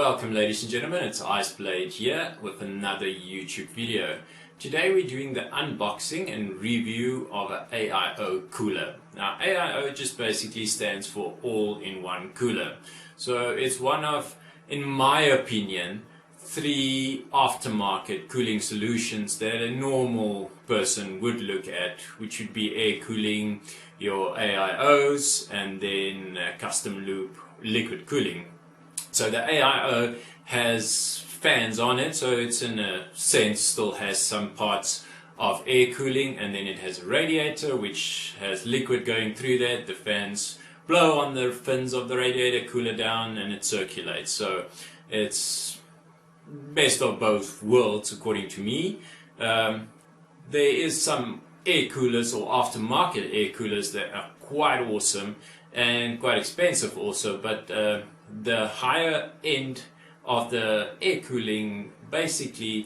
Welcome ladies and gentlemen, it's Iceblade here with another YouTube video. Today we're doing the unboxing and review of an AIO cooler. Now AIO just basically stands for all-in-one cooler. So it's one of, in my opinion, 3 aftermarket cooling solutions that a normal person would look at, which would be air cooling, your AIOs, and then custom loop liquid cooling. So the AIO has fans on it, so it's in a sense still has some parts of air cooling, and then it has a radiator which has liquid going through that. The fans blow on the fins of the radiator, cool it down, and it circulates. So it's best of both worlds according to me. There is some air coolers or aftermarket air coolers that are quite awesome and quite expensive also, but the higher end of the air cooling, basically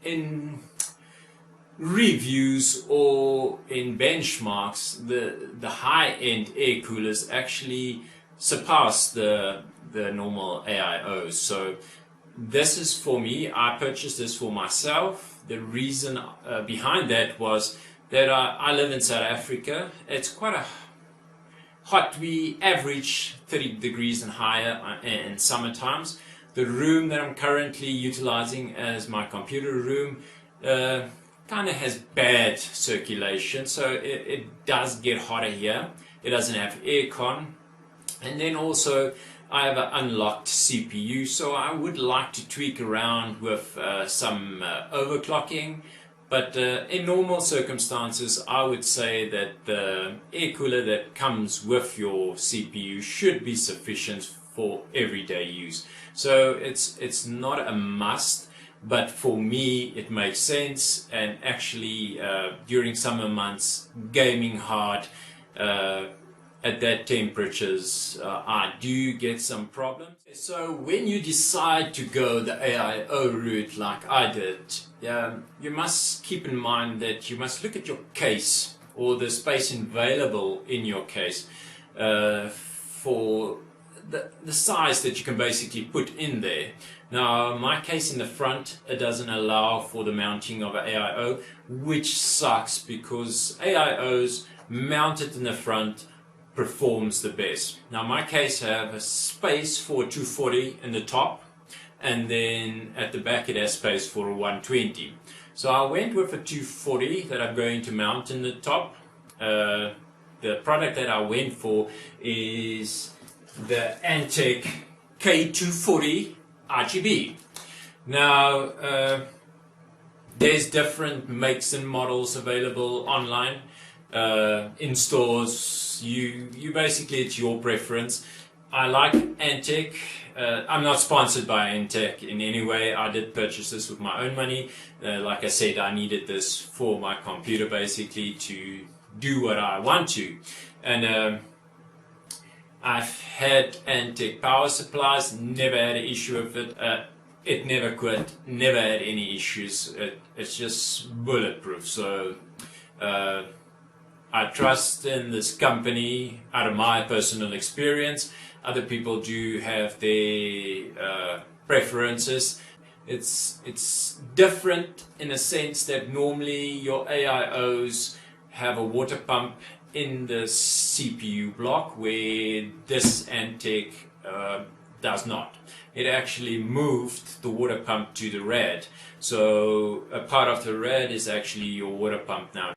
in reviews or in benchmarks, the high-end air coolers actually surpass the normal AIOs. So this is for me. I purchased this for myself. The reason behind that was that I live in South Africa. It's quite a hot. We average 30 degrees and higher in summer times. The room that I'm currently utilizing as my computer room kind of has bad circulation, so it does get hotter here. It doesn't have aircon, and then also I have an unlocked CPU, so I would like to tweak around with some overclocking. But in normal circumstances, I would say that the air cooler that comes with your CPU should be sufficient for everyday use. So it's not a must, but for me it makes sense. And actually during summer months, gaming hard at that temperatures, I do get some problems. So when you decide to go the AIO route like I did, you must keep in mind that you must look at your case or the space available in your case for the size that you can basically put in there. Now my case in the front, it doesn't allow for the mounting of an AIO, which sucks because AIOs mounted in the front performs the best. Now my case have a space for a 240 in the top, and then at the back it has space for a 120. So I went with a 240 that I'm going to mount in the top. The product that I went for is the Antec Kuhler H2O-K240 Rgb. Now there's different makes and models available online. In stores, you basically, it's your preference. I like Antec. I'm not sponsored by Antec in any way. I did purchase this with my own money. Like I said, I needed this for my computer basically to do what I want to. And I've had Antec power supplies, never had an issue with it. It never quit, never had any issues. It's just bulletproof. So I trust in this company out of my personal experience. Other people do have their preferences. It's different in a sense that normally your AIOs have a water pump in the CPU block, where this Antec does not. It actually moved the water pump to the rad. So a part of the rad is actually your water pump now.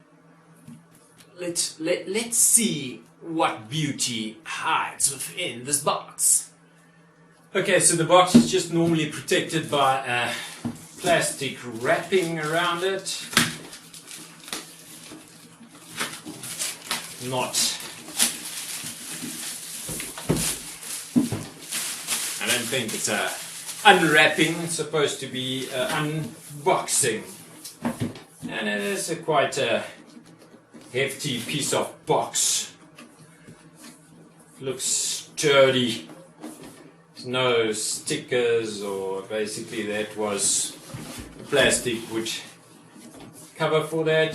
Let's see what beauty hides within this box. Okay, so the box is just normally protected by a plastic wrapping around it. I don't think it's a unwrapping, it's supposed to be unboxing. And it is quite a hefty piece of box. Looks sturdy. There's no stickers, or basically that was plastic which cover for that.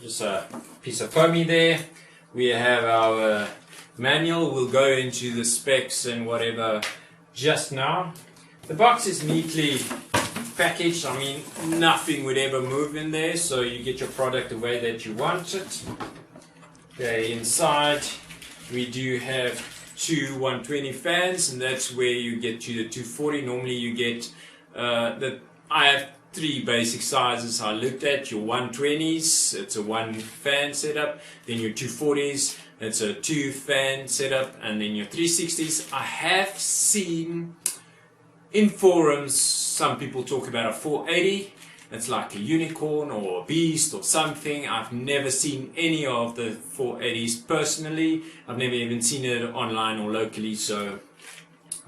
Just a piece of foamy there. We have our manual. We'll go into the specs and whatever just now. The box is neatly packaged. I mean, nothing would ever move in there, so you get your product the way that you want it. Okay, inside we do have two 120 fans, and that's where you get to the 240. Normally you get I have three basic sizes I looked at. Your 120s, it's a one fan setup. Then your 240s, it's a two fan setup. And then your 360s, I have seen in forums some people talk about a 480. It's like a unicorn or a beast or something. I've never seen any of the 480s personally. I've never even seen it online or locally. So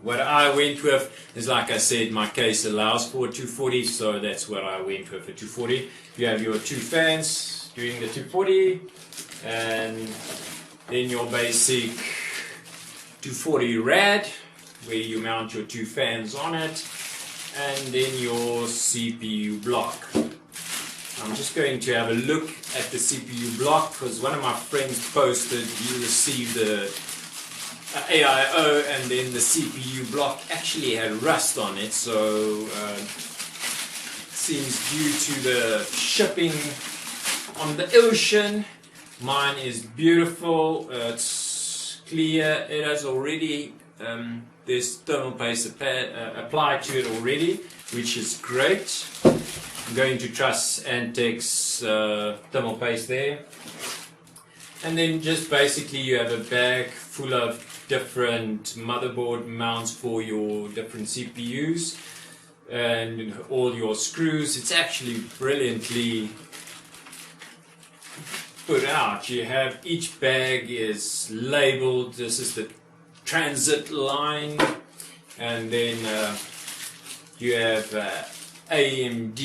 what I went with is, like I said, my case allows for a 240, so that's what I went with, a 240. You have your two fans doing the 240, and then your basic 240 rad, where you mount your two fans on it, and then your CPU block. I'm just going to have a look at the CPU block, because one of my friends posted he received the AIO, and then the CPU block actually had rust on it, so it seems due to the shipping on the ocean. Mine is beautiful, it's clear, it has already there's thermal paste applied to it already, which is great. I'm going to trust Antec's thermal paste there. And then just basically you have a bag full of different motherboard mounts for your different CPUs and all your screws. It's actually brilliantly put out. You have each bag is labeled. This is the transit line, and then you have AMD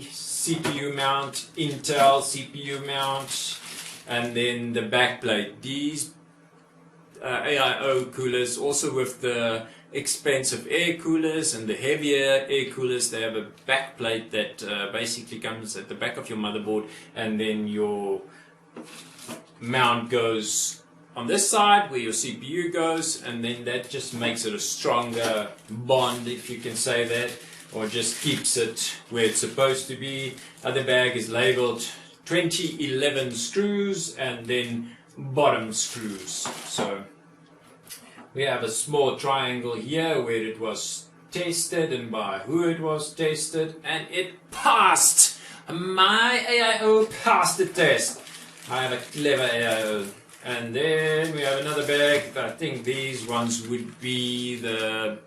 CPU mount, Intel CPU mount, and then the backplate. These AIO coolers, also with the expensive air coolers and the heavier air coolers, they have a backplate that basically comes at the back of your motherboard, and then your mount goes on this side where your CPU goes, and then that just makes it a stronger bond, if you can say that, or just keeps it where it's supposed to be. Other bag is labeled 2011 screws and then bottom screws. So we have a small triangle here where it was tested and by who it was tested, and it passed. My AIO passed the test. I have a clever AIO. And then we have another bag. I think these ones would be the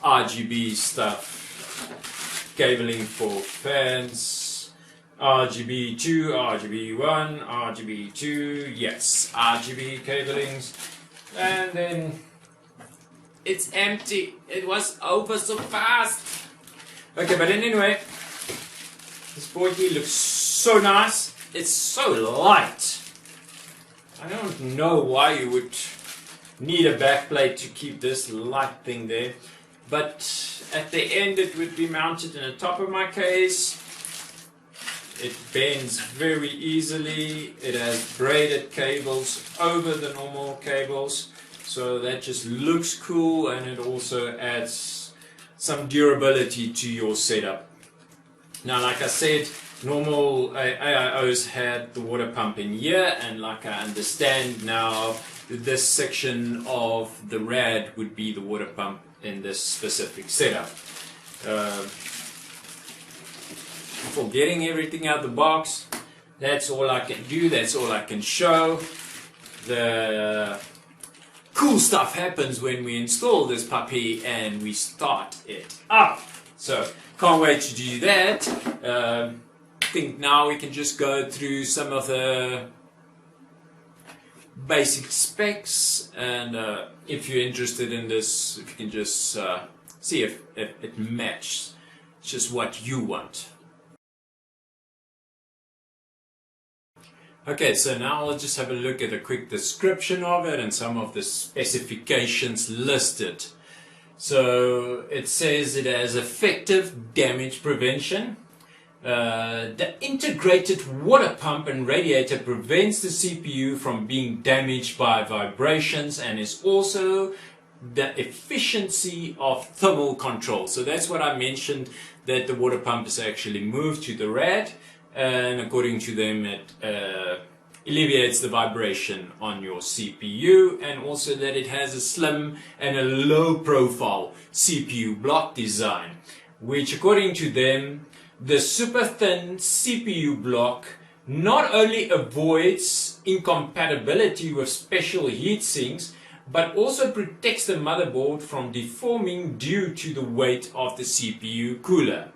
RGB stuff. Cabling for fans. RGB2, RGB1, RGB2. Yes, RGB cablings. And then it's empty. It was over so fast. Okay, but anyway, this board here looks so nice. It's so light. I don't know why you would need a backplate to keep this light thing there, but at the end it would be mounted in the top of my case. It bends very easily. It has braided cables over the normal cables, so that just looks cool, and it also adds some durability to your setup. Now, like I said, normal AIOs had the water pump in here, and like I understand now, this section of the rad would be the water pump in this specific setup. For getting everything out of the box, that's all I can do, that's all I can show. The cool stuff happens when we install this puppy and we start it up. So, can't wait to do that. I think now we can just go through some of the basic specs, and if you're interested in this, if you can just see if it matches just what you want. Okay, so now I'll just have a look at a quick description of it and some of the specifications listed. So it says it has effective damage prevention, The integrated water pump and radiator prevents the CPU from being damaged by vibrations and is also the efficiency of thermal control. So that's what I mentioned, that the water pump is actually moved to the rad, and according to them it alleviates the vibration on your CPU, and also that it has a slim and a low profile CPU block design, which according to them, the super thin CPU block not only avoids incompatibility with special heat sinks, but also protects the motherboard from deforming due to the weight of the CPU cooler.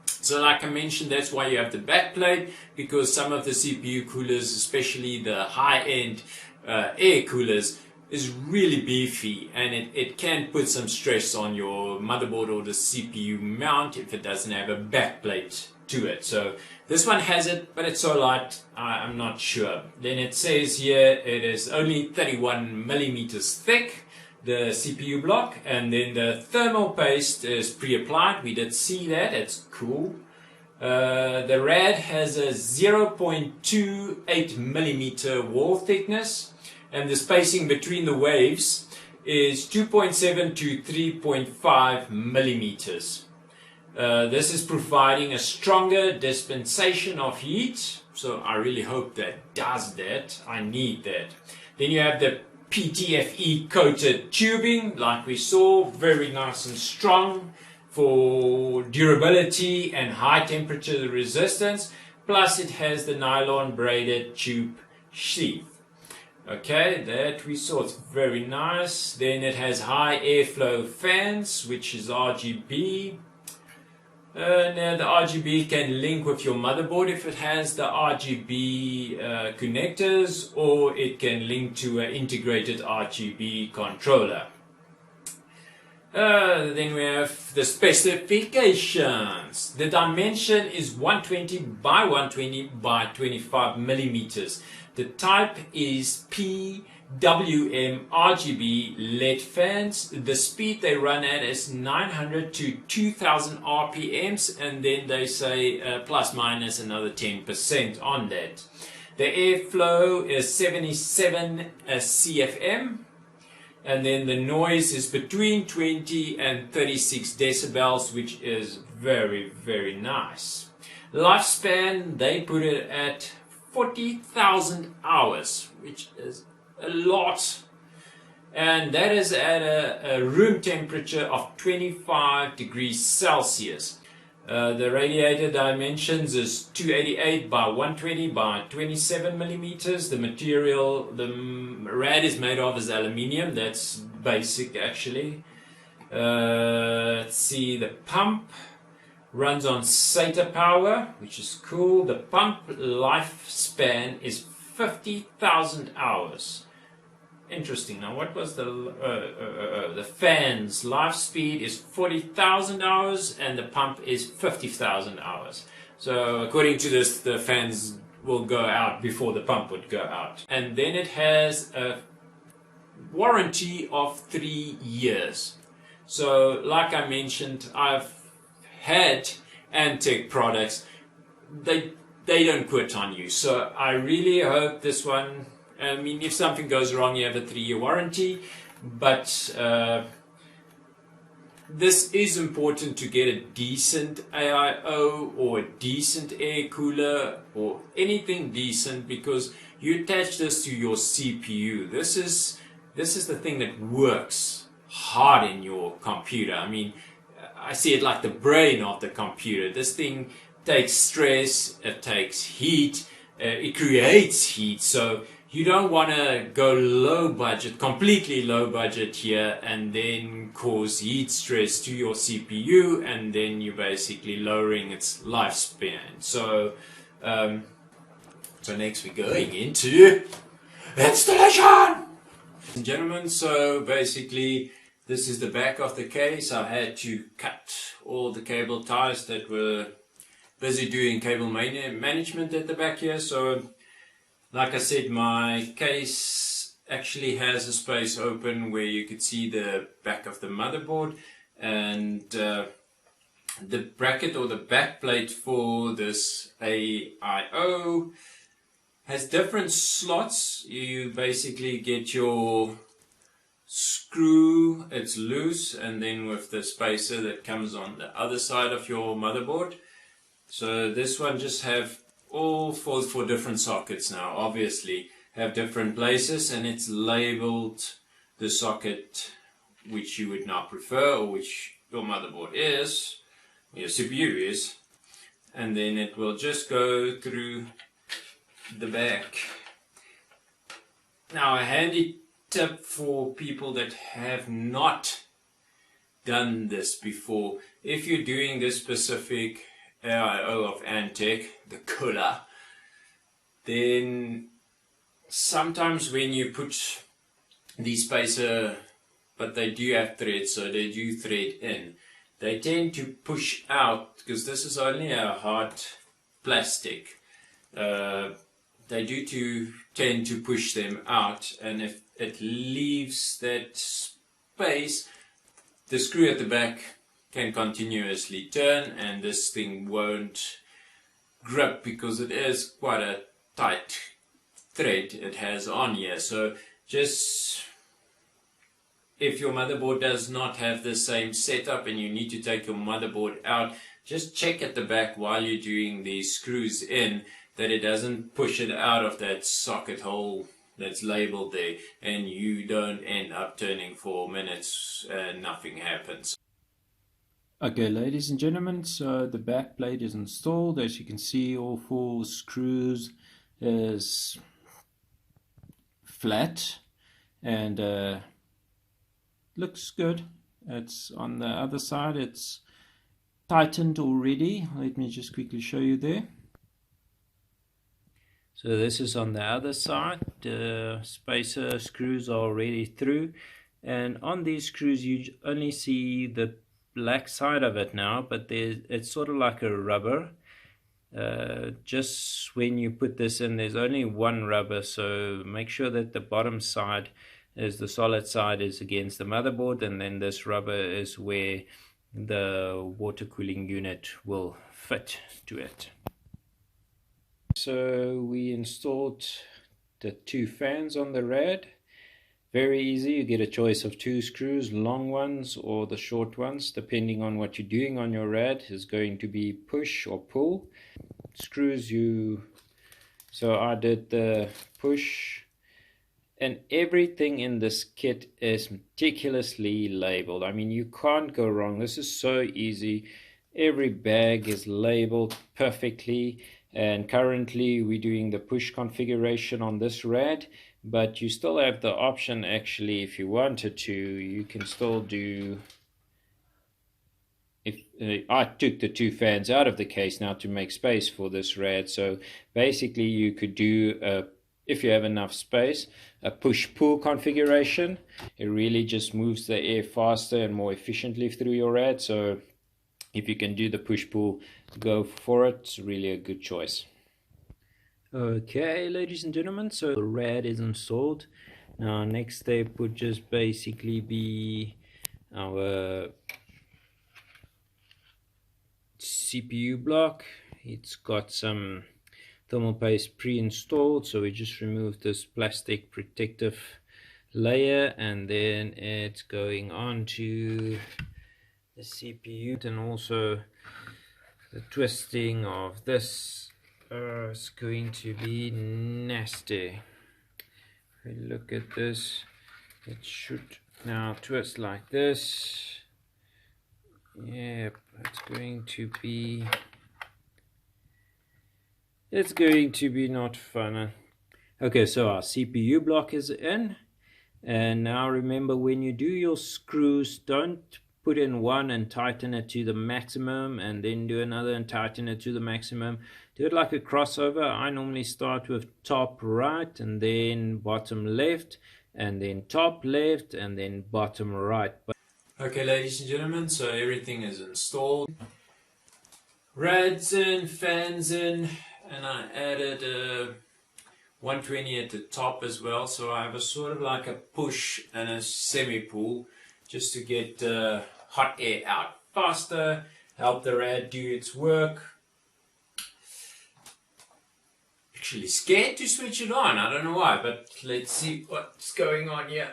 So like I mentioned, that's why you have the backplate, because some of the CPU coolers, especially the high-end air coolers, is really beefy, and it can put some stress on your motherboard or the CPU mount if it doesn't have a backplate to it. So this one has it, but it's so light, I'm not sure. Then it says here it is only 31 millimeters thick, the CPU block, and then the thermal paste is pre-applied. We did see that, it's cool. The rad has a 0.28 millimeter wall thickness, and the spacing between the waves is 2.7 to 3.5 millimeters. This is providing a stronger dispensation of heat, so I really hope that does that. I need that. Then you have the PTFE coated tubing, like we saw, very nice and strong for durability and high temperature resistance, plus it has the nylon braided tube sheath. Okay, that we saw, it's very nice. Then it has high airflow fans, which is RGB. Now the RGB can link with your motherboard if it has the RGB connectors, or it can link to an integrated RGB controller. Then we have the specifications. The dimension is 120 by 120 by 25 millimeters. The type is PWM RGB LED fans. The speed they run at is 900 to 2000 RPMs, and then they say plus minus another 10% on that. The airflow is 77 CFM, and then the noise is between 20 and 36 decibels, which is very, very nice. Lifespan, they put it at 40,000 hours, which is a lot, and that is at a room temperature of 25 degrees Celsius. The radiator dimensions is 288 by 120 by 27 millimeters. The material the rad is made of is aluminium. That's basic actually. Let's see, the pump runs on SATA power, which is cool. The pump lifespan is 50,000 hours. Interesting. Now, what was the fan's life speed is 40,000 hours, and the pump is 50,000 hours. So, according to this, the fans will go out before the pump would go out. And then it has a warranty of 3 years. So, like I mentioned, I've had Antec products. They don't quit on you. So, I really hope this one. I mean, if something goes wrong, you have a 3-year warranty, but this is important to get a decent AIO or a decent air cooler or anything decent, because you attach this to your CPU. This is the thing that works hard in your computer. I mean, I see it like the brain of the computer. This thing takes stress, it takes heat, it creates heat, so you don't want to go low budget, completely low budget here, and then cause heat stress to your CPU, and then you're basically lowering its lifespan. So, next we're going into installation! Ladies and gentlemen, so basically this is the back of the case. I had to cut all the cable ties that were busy doing cable management at the back here. So, like I said, my case actually has a space open where you could see the back of the motherboard, and the bracket or the back plate for this AIO has different slots. You basically get your screw, it's loose, and then with the spacer that comes on the other side of your motherboard. So this one just have all for different sockets now, obviously have different places, and it's labeled the socket which you would now prefer, or which your motherboard is, your CPU is, and then it will just go through the back. Now, a handy tip for people that have not done this before: if you're doing this specific AIO of Antec, the Kuhler, then sometimes when you put the spacer, but they do have threads, so they do thread in, they tend to push out, because this is only a hard plastic. They do tend to push them out, and if it leaves that space, the screw at the back can continuously turn, and this thing won't grip, because it is quite a tight thread it has on here. So just, if your motherboard does not have the same setup and you need to take your motherboard out, just check at the back while you're doing the screws in that it doesn't push it out of that socket hole that's labeled there, and you don't end up turning for minutes and nothing happens. Okay, ladies and gentlemen, so the back plate is installed. As you can see, all 4 screws is flat and looks good. It's on the other side, it's tightened already. Let me just quickly show you there. So this is on the other side. The spacer screws are already through, and on these screws you only see the black side of it now, but it's sort of like a rubber. Just when you put this in, there's only one rubber, so make sure that the bottom side is the solid side is against the motherboard, and then this rubber is where the water cooling unit will fit to it. So we installed the 2 fans on the rad. Very easy. You get a choice of 2 screws, long ones or the short ones, depending on what you're doing on your rad. Is going to be push or pull. Screws so I did the push, and everything in this kit is meticulously labeled. I mean, you can't go wrong. This is so easy. Every bag is labeled perfectly, and currently we're doing the push configuration on this rad, but you still have the option, actually, if you wanted to, you can still do, I took the 2 fans out of the case now to make space for this rad. So basically you could do, if you have enough space, a push-pull configuration. It really just moves the air faster and more efficiently through your rad. So if you can do the push-pull, go for it. It's really a good choice. Okay, ladies and gentlemen, so the rad is installed. Now next step would just basically be our CPU block. It's got some thermal paste pre-installed, so we just remove this plastic protective layer, and then it's going on to the CPU, and also the twisting of this is going to be nasty. If we look at this, it should now twist like this. Yep, it's going to be not fun. Okay, so our CPU block is in, and now remember, when you do your screws, don't put in one and tighten it to the maximum and then do another and tighten it to the maximum. Do it like a crossover. I normally start with top right and then bottom left, and then top left and then bottom right. Okay, ladies and gentlemen, so everything is installed. Rads in, fans in, and I added a 120 at the top as well, so I have a sort of like a push and a semi-pull just to get hot air out faster help the rad do its work. Actually scared to switch it on, I don't know why, but let's see what's going on here.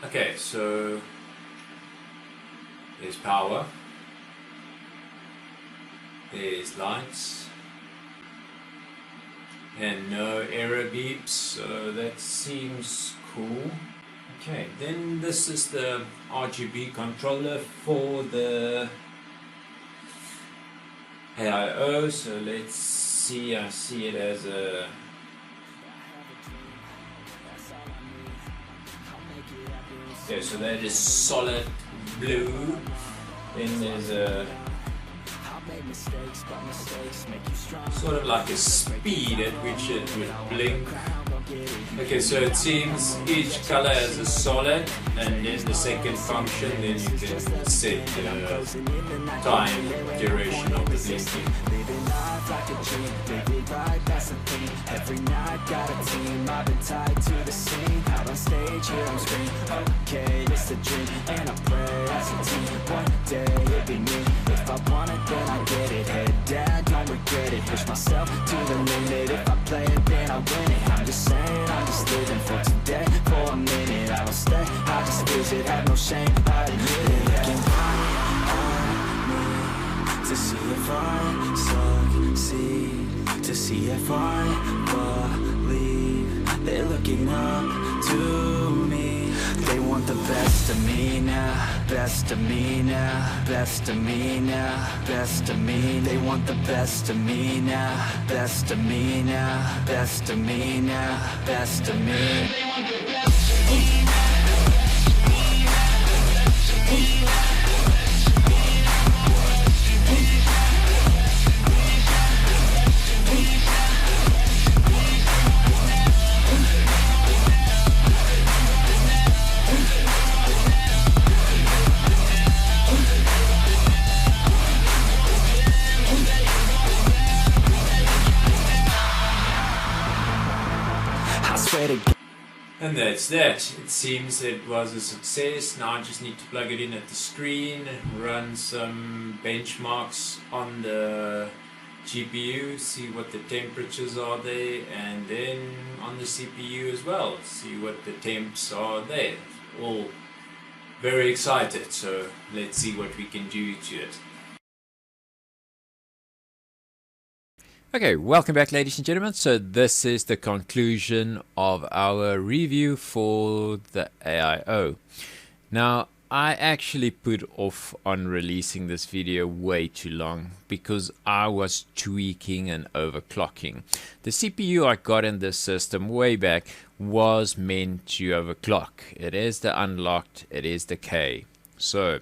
Okay, so there's power, there's lights, and no error beeps, so that seems cool. Okay, then this is the RGB controller for the AIO, so let's see, I see it as a okay, so that is solid blue. Then there's a sort of like a speed at which it would blink. Okay, so it seems each color has a solid, and then the second function, then you can set the time duration of the blinking. Every night got a team, I've been tied to the scene. Out on stage, here I'm screaming, okay, it's a dream. And I pray as a team, one day it'll be me. If I want it, then I get it. Head down, don't regret it. Push myself to the limit. If I play it, then I win it. I'm just saying, I'm just living for today. For a minute, I don't stay, I just visit. Have no shame, I admit it. Looking right on me to see if I succeed. To see if I believe. They're looking up to me. They want the best of me now. Best of me now. Best of me now. Best of me. They want the best of me now. Best of me now. Best of me now. Best of me. They want the best of me now. And that's that. It seems it was a success. Now I just need to plug it in at the screen, run some benchmarks on the GPU, see what the temperatures are there, and then on the CPU as well, see what the temps are there. All very excited, so let's see what we can do to it. Okay, welcome back, ladies and gentlemen. So this is the conclusion of our review for the AIO. Now, I actually put off on releasing this video way too long because I was tweaking and overclocking. The CPU I got in this system way back was meant to overclock. It is the unlocked, it is the K. So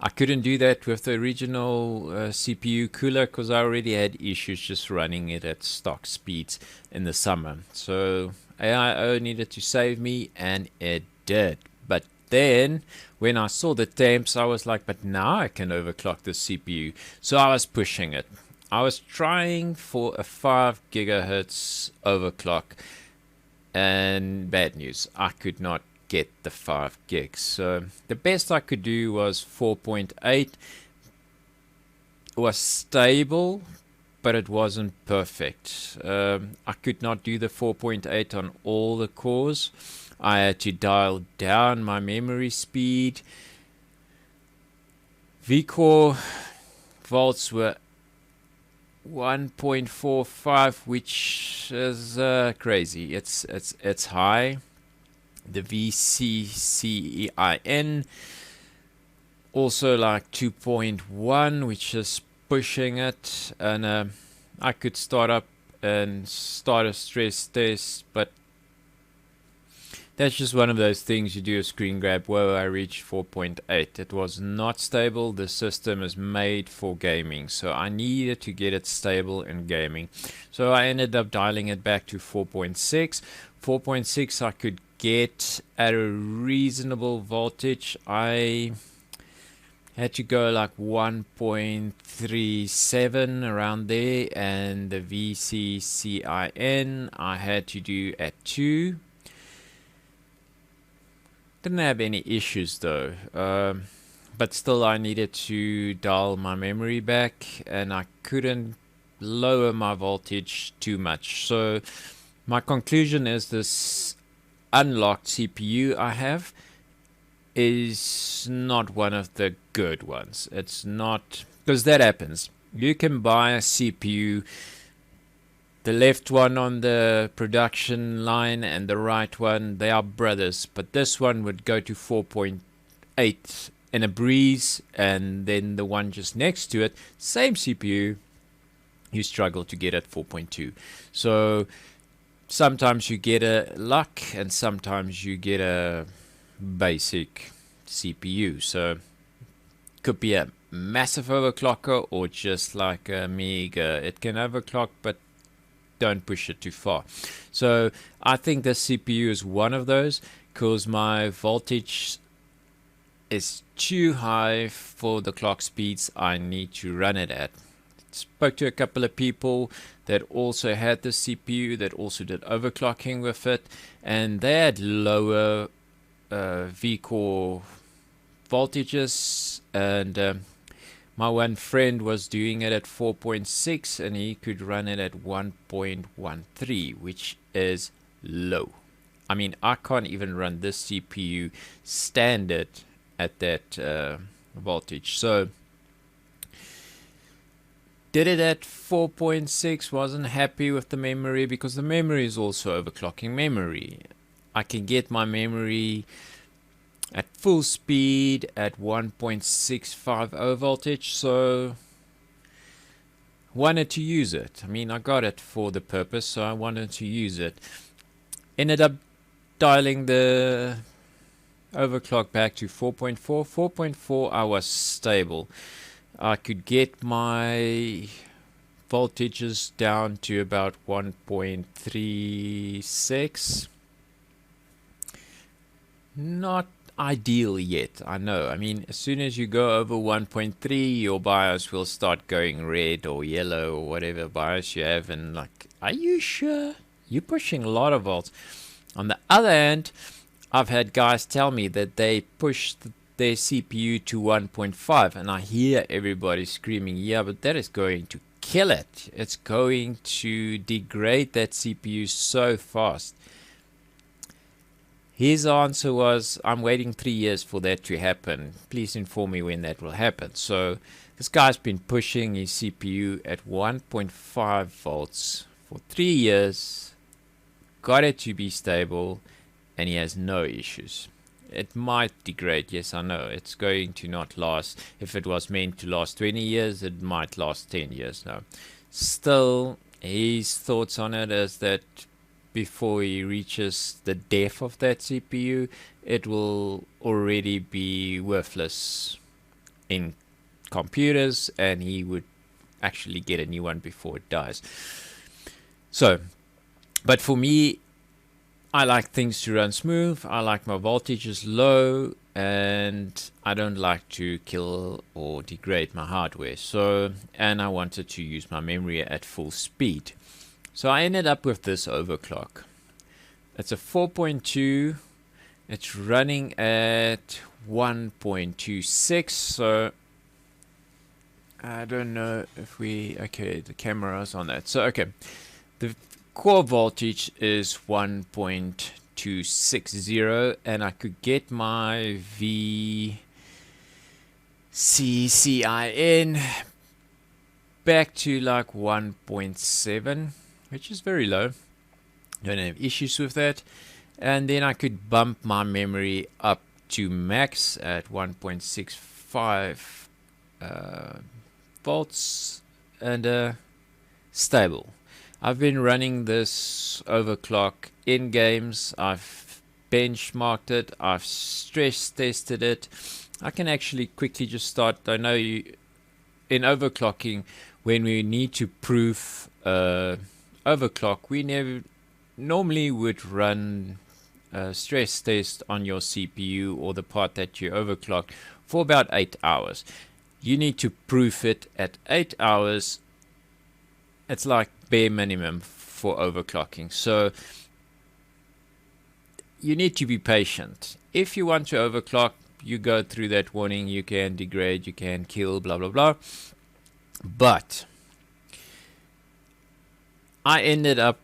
I couldn't do that with the original CPU Kuhler because I already had issues just running it at stock speeds in the summer. So AIO needed to save me, and it did. But then when I saw the temps, I was like, but now I can overclock the CPU. So I was pushing it. I was trying for a 5 gigahertz overclock, and bad news, I could not get the 5 gigs. So the best I could do was 4.8. It was stable, but it wasn't perfect. I could not do the 4.8 on all the cores. I had to dial down my memory speed. vCore volts were 1.45, which is crazy. It's high. The VCCEIN also like 2.1, which is pushing it, and I could start up and start a stress test, but that's just one of those things you do a screen grab. Whoa, I reached 4.8. It was not stable. The system is made for gaming, so I needed to get it stable in gaming. So I ended up dialing it back to 4.6. 4.6 I could get at a reasonable voltage. I had to go like 1.37 around there, and the VCCIN I had to do at 2. Didn't have any issues though, but still I needed to dial my memory back, and I couldn't lower my voltage too much. So my conclusion is this unlocked CPU I have is not one of the good ones. It's not, because that happens. You can buy a CPU, the left one on the production line and the right one, they are brothers, but this one would go to 4.8 in a breeze, and then the one just next to it, same CPU, you struggle to get at 4.2. So sometimes you get a luck and sometimes you get a basic CPU. So could be a massive overclocker or just like a Amiga. It can overclock, but don't push it too far. So I think this CPU is one of those, because my voltage is too high for the clock speeds I need to run it at. Spoke to a couple of people that also had the CPU that also did overclocking with it, and they had lower V-core voltages, and my one friend was doing it at 4.6 and he could run it at 1.13, which is low. I mean, I can't even run this CPU standard at that voltage. So did it at 4.6, wasn't happy with the memory, because the memory is also overclocking memory. I can get my memory at full speed at 1.650 voltage, so wanted to use it. I mean, I got it for the purpose, so I wanted to use it. Ended up dialing the overclock back to 4.4. 4.4 I was stable. I could get my voltages down to about 1.36. Not ideal yet, I know. I mean, as soon as you go over 1.3, your BIOS will start going red or yellow or whatever BIOS you have, and like, are you sure? You're pushing a lot of volts. On the other hand, I've had guys tell me that they pushed their CPU to 1.5, and I hear everybody screaming, yeah, but that is going to kill it. It's going to degrade that CPU so fast. His answer was, I'm waiting 3 years for that to happen. Please inform me when that will happen. So this guy's been pushing his CPU at 1.5 volts for 3 years, got it to be stable, and he has no issues. It might degrade, yes, I know. It's going to not last. If it was meant to last 20 years, it might last 10 years now. Still, his thoughts on it is that before he reaches the death of that CPU, it will already be worthless in computers, and he would actually get a new one before it dies. So, but for me, I like things to run smooth. I like my voltages low, and I don't like to kill or degrade my hardware. So, and I wanted to use my memory at full speed. So I ended up with this overclock. It's a 4.2. It's running at 1.26. So I don't know if okay, the camera's on that. So, okay. The core voltage is 1.260, and I could get my VCCIN back to like 1.7, which is very low. Don't have issues with that. And then I could bump my memory up to max at 1.65 volts and stable. I've been running this overclock in games. I've benchmarked it. I've stress tested it. I can actually quickly just start. I know in overclocking, when we need to prove overclock, we normally would run a stress test on your CPU or the part that you overclock for about 8 hours. You need to prove it at 8 hours. It's like bare minimum for overclocking. So you need to be patient. If you want to overclock, you go through that warning, you can degrade, you can kill, blah blah blah. But I ended up,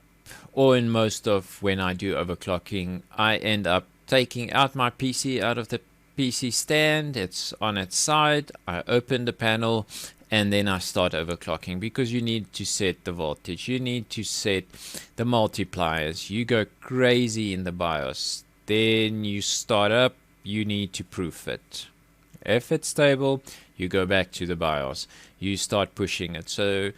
or in most of when I do overclocking, I end up taking out my PC out of the PC stand. It's on its side. I open the panel and then I start overclocking, because you need to set the voltage, you need to set the multipliers, you go crazy in the BIOS. Then you start up, you need to proof it. If it's stable, you go back to the BIOS, you start pushing it. So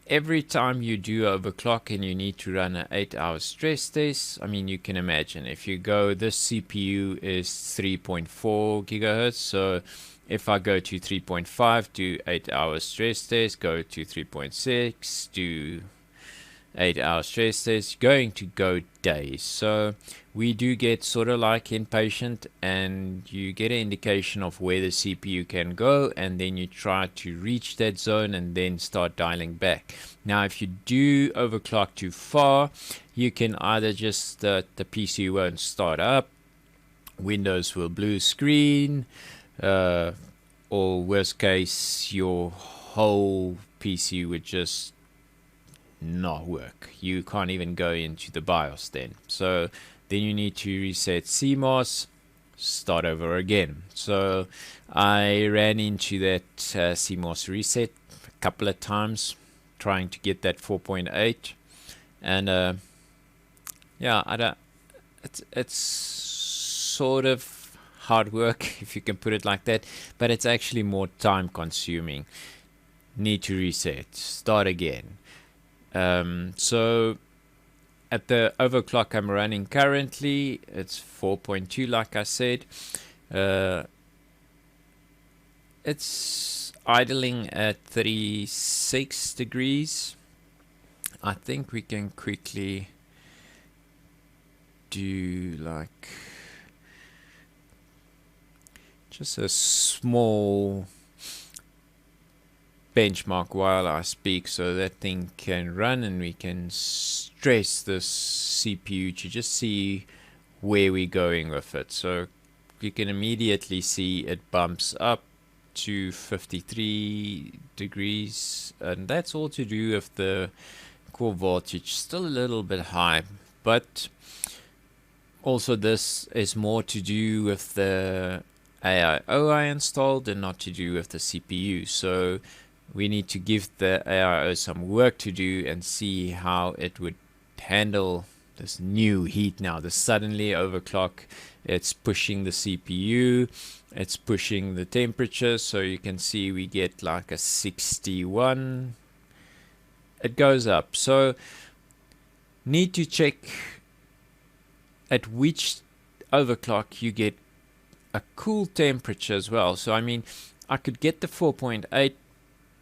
every time you do overclock and you need to run an 8-hour stress test, I mean, you can imagine if you go, this CPU is 3.4 gigahertz, so if I go to 3.5, do 8-hour stress test, go to 3.6, do 8-hour stress test, going to go days. So we do get sort of like impatient, and you get an indication of where the CPU can go, and then you try to reach that zone and then start dialing back. Now if you do overclock too far, you can either just the PC won't start up, Windows will blue screen, or worst case, your whole PC would just not work. You can't even go into the BIOS then. So then you need to reset CMOS, start over again. So I ran into that CMOS reset a couple of times, trying to get that 4.8, and yeah, I don't. It's sort of hard work, if you can put it like that, but it's actually more time consuming. Need to reset, start again. So at the overclock I'm running currently, it's 4.2 like I said. It's idling at 36 degrees. I think we can quickly do like just a small benchmark while I speak, so that thing can run and we can stress this CPU to just see where we're going with it. So you can immediately see it bumps up to 53 degrees, and that's all to do with the core voltage, still a little bit high, but also this is more to do with the AIO I installed and not to do with the CPU. So we need to give the AIO some work to do and see how it would handle this new heat now. The suddenly overclock, it's pushing the CPU, it's pushing the temperature, so you can see we get like a 61. It goes up. So need to check at which overclock you get a cool temperature as well. So I mean, I could get the 4.8,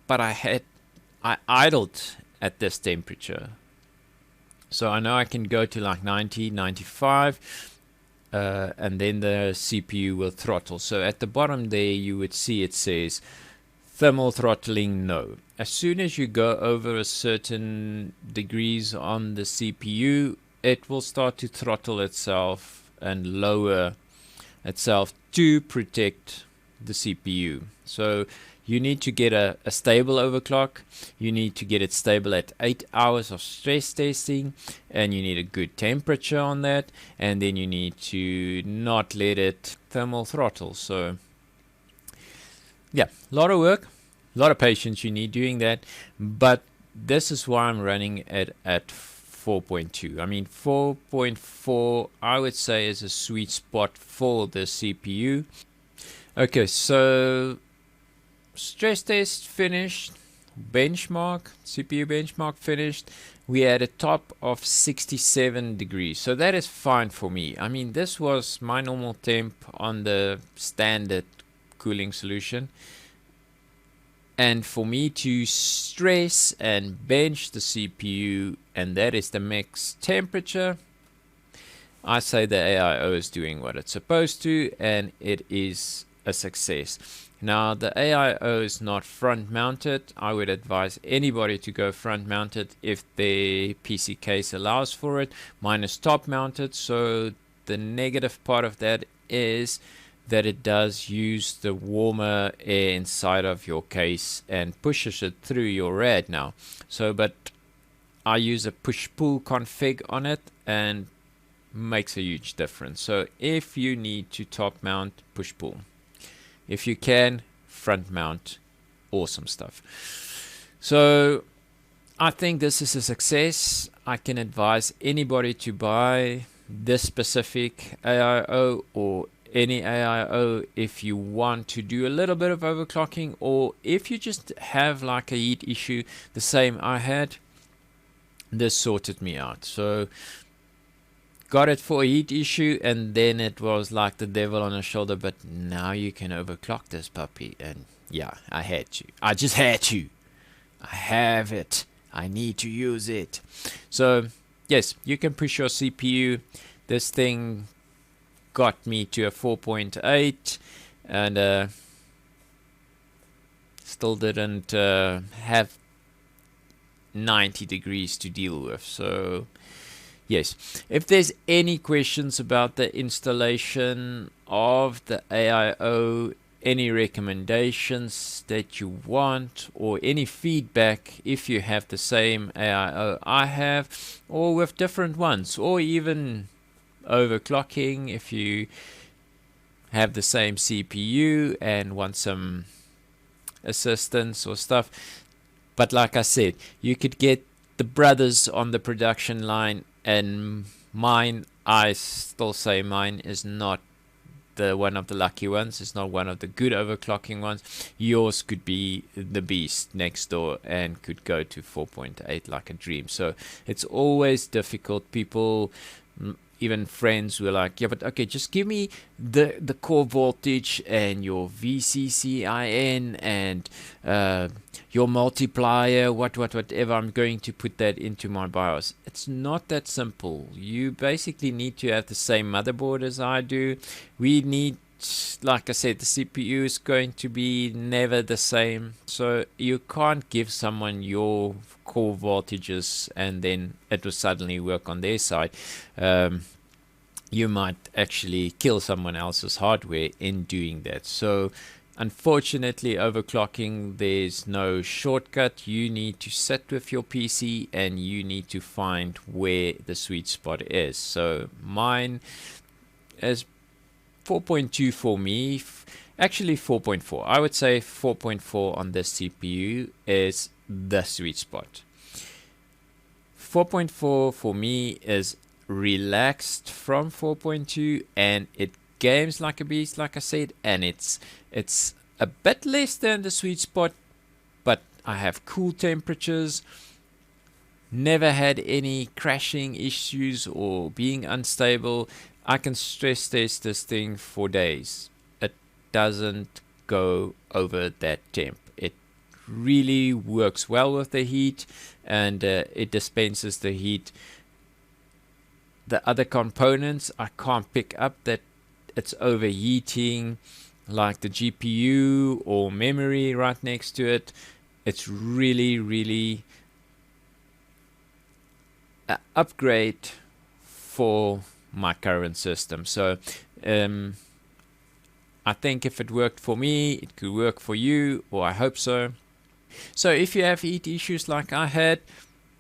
but I idled at this temperature. So I know I can go to like 90, 95, and then the CPU will throttle. So at the bottom there you would see it says thermal throttling no. As soon as you go over a certain degrees on the CPU, it will start to throttle itself and lower itself to protect the CPU. So you need to get a stable overclock, you need to get it stable at 8 hours of stress testing, and you need a good temperature on that, and then you need to not let it thermal throttle. So yeah, a lot of work, a lot of patience you need doing that, but this is why I'm running it at 4.2. I mean 4.4 I would say is a sweet spot for the CPU. Okay, so stress test finished, benchmark, CPU benchmark finished. We had a top of 67 degrees, so that is fine for me. I mean, this was my normal temp on the standard cooling solution, and for me to stress and bench the CPU, and that is the max temperature, I say the AIO is doing what it's supposed to, and it is a success. Now the AIO is not front mounted. I would advise anybody to go front mounted if their PC case allows for it. Mine is top mounted, so The negative part of that is that it does use the warmer air inside of your case and pushes it through your rad now. So, but I use a push-pull config on it and makes a huge difference. So if you need to top mount, push-pull. If you can, front mount. Awesome stuff. So I think this is a success. I can advise anybody to buy this specific AIO or any AIO if you want to do a little bit of overclocking, or if you just have like a heat issue, the same I had. This sorted me out. So got it for a heat issue, and then it was like the devil on a shoulder, but now you can overclock this puppy. And yeah, I had to. I just had to. I have it. I need to use it. So yes, you can push your CPU. This thing got me to a 4.8 and still didn't have 90 degrees to deal with. So yes, if there's any questions about the installation of the AIO, any recommendations that you want, or any feedback if you have the same AIO I have, or with different ones, or even overclocking if you have the same CPU and want some assistance or stuff. But like I said, you could get the brothers on the production line, and mine, I still say mine is not the one of the lucky ones. It's not one of the good overclocking ones. Yours could be the beast next door and could go to 4.8 like a dream. So it's always difficult. People, even friends, were like, yeah, but okay, just give me the core voltage and your VCCIN and your multiplier, whatever. I'm going to put that into my BIOS. It's not that simple. You basically need to have the same motherboard as I do. We need, like I said, the CPU is going to be never the same. So you can't give someone your core voltages and then it will suddenly work on their side. You might actually kill someone else's hardware in doing that. So unfortunately, overclocking, there's no shortcut. You need to sit with your PC and you need to find where the sweet spot is. So mine is 4.2 for me, actually 4.4. I would say 4.4 on this CPU is the sweet spot. 4.4 for me is relaxed from 4.2, and it games like a beast, like I said, and it's a bit less than the sweet spot, but I have cool temperatures, never had any crashing issues or being unstable. I can stress test this thing for days. It doesn't go over that temp. It really works well with the heat, and it dispenses the heat. The other components, I can't pick up that it's overheating, like the GPU or memory right next to it. It's really an upgrade for my current system. So I think if it worked for me, it could work for you, or I hope so. So if you have heat issues like I had,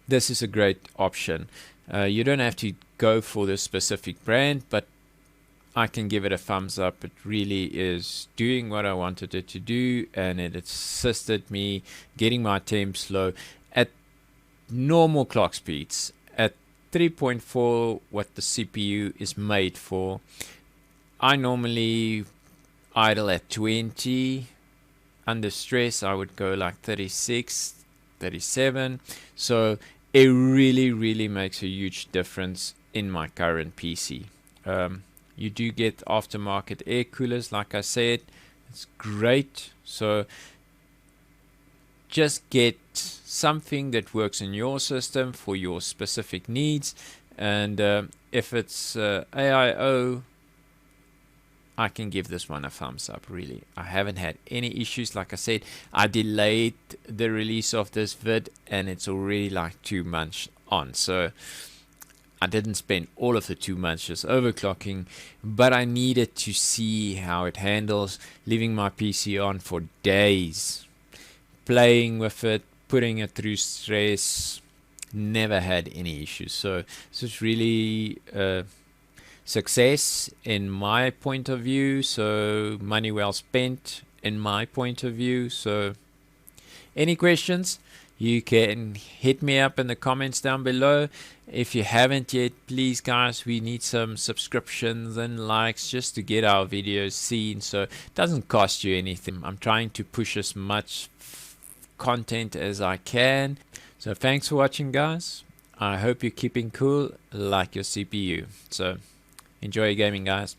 this is a great option. You don't have to go for this specific brand, but I can give it a thumbs up. It really is doing what I wanted it to do, and it assisted me getting my temps low at normal clock speeds, at 3.4, what the CPU is made for. I normally idle at 20. Under stress I would go like 36, 37. So it really makes a huge difference in my current PC. You do get aftermarket air coolers, like I said. It's great. So just get something that works in your system for your specific needs. And if it's AIO, I can give this one a thumbs up, really. I haven't had any issues. Like I said, I delayed the release of this vid and it's already like 2 months on. So I didn't spend all of the 2 months just overclocking, but I needed to see how it handles, leaving my PC on for days, playing with it, putting it through stress. Never had any issues. So this is really success in my point of view, so money well spent in my point of view. So any questions, you can hit me up in the comments down below. If you haven't yet, please guys, we need some subscriptions and likes just to get our videos seen, so it doesn't cost you anything. I'm trying to push as much content as I can. So thanks for watching, guys. I hope you're keeping cool like your CPU. So enjoy your gaming, guys.